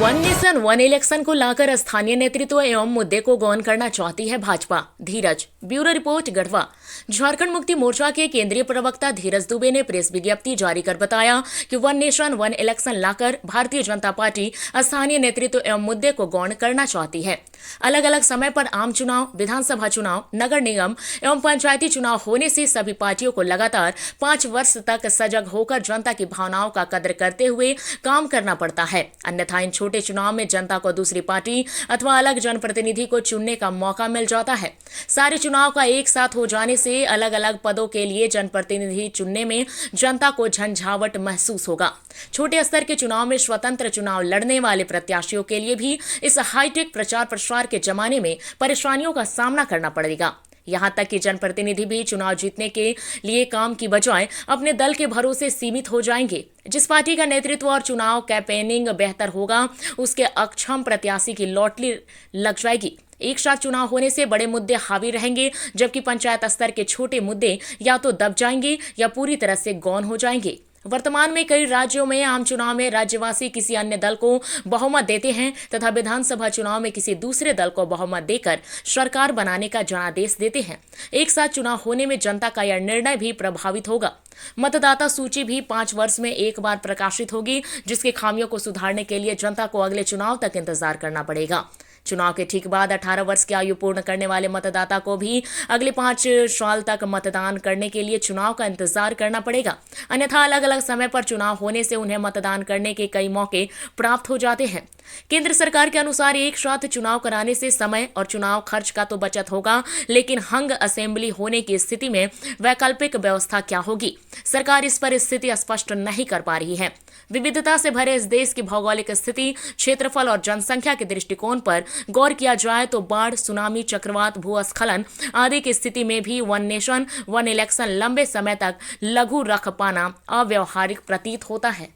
One nation one election को लाकर स्थानीय नेतृत्व एवं मुद्दे को गौन करना चाहती है भाजपा। धीरज, ब्यूरो रिपोर्ट गढ़वा। झारखंड मुक्ति मोर्चा के केंद्रीय प्रवक्ता धीरज दुबे ने प्रेस विज्ञप्ति जारी कर बताया कि वन नेशन वन इलेक्शन लाकर भारतीय जनता पार्टी स्थानीय नेतृत्व एवं मुद्दे को गौन करना चाहती है। अलग अलग समय पर आम चुनाव, विधानसभा चुनाव, नगर निगम एवं पंचायती चुनाव होने से सभी पार्टियों को लगातार 5 वर्ष तक सजग होकर जनता की भावनाओं का कदर करते हुए काम करना पड़ता है। अन्यथा इन छोटे चुनाव में जनता को दूसरी पार्टी अथवा अलग जनप्रतिनिधि को चुनने का मौका मिल जाता है। सारे चुनाव का एक साथ हो जाने से अलग अलग पदों के लिए जनप्रतिनिधि चुनने में जनता को झंझावट महसूस होगा। छोटे स्तर के चुनाव में स्वतंत्र चुनाव लड़ने वाले प्रत्याशियों के लिए भी इस हाईटेक प्रचार प्रसार के जमाने में परेशानियों का सामना करना पड़ेगा। यहां तक कि जनप्रतिनिधि भी चुनाव जीतने के लिए काम की बजाय अपने दल के भरोसे सीमित हो जाएंगे। जिस पार्टी का नेतृत्व और चुनाव कैंपेनिंग बेहतर होगा, उसके अक्षम प्रत्याशी की लॉटरी लग जाएगी। एक साथ चुनाव होने से बड़े मुद्दे हावी रहेंगे, जबकि पंचायत स्तर के छोटे मुद्दे या तो दब जाएंगे या पूरी तरह से गौन हो जाएंगे। वर्तमान में कई राज्यों में आम चुनाव में राज्यवासी किसी अन्य दल को बहुमत देते हैं तथा विधानसभा चुनाव में किसी दूसरे दल को बहुमत देकर सरकार बनाने का जनादेश देते हैं। एक साथ चुनाव होने में जनता का यह निर्णय भी प्रभावित होगा। मतदाता सूची भी 5 वर्ष में एक बार प्रकाशित होगी, जिसके खामियों को सुधारने के लिए जनता को अगले चुनाव तक इंतजार करना पड़ेगा। चुनाव के ठीक बाद 18 वर्ष की आयु पूर्ण करने वाले मतदाता को भी अगले 5 साल तक मतदान करने के लिए चुनाव का इंतजार करना पड़ेगा। अन्यथा अलग अलग समय पर चुनाव होने से उन्हें मतदान करने के कई मौके प्राप्त हो जाते हैं। केंद्र सरकार के अनुसार एक साथ चुनाव कराने से समय और चुनाव खर्च का तो बचत होगा, लेकिन हंग असेंबली होने की स्थिति में वैकल्पिक व्यवस्था क्या होगी, सरकार इस पर स्थिति स्पष्ट नहीं कर पा रही है। विविधता से भरे इस देश की भौगोलिक स्थिति, क्षेत्रफल और जनसंख्या के दृष्टिकोण पर गौर किया जाए तो बाढ़, सुनामी, चक्रवात, भूस्खलन आदि की स्थिति में भी वन नेशन वन इलेक्शन लंबे समय तक लघु रख पाना अव्यावहारिक प्रतीत होता है।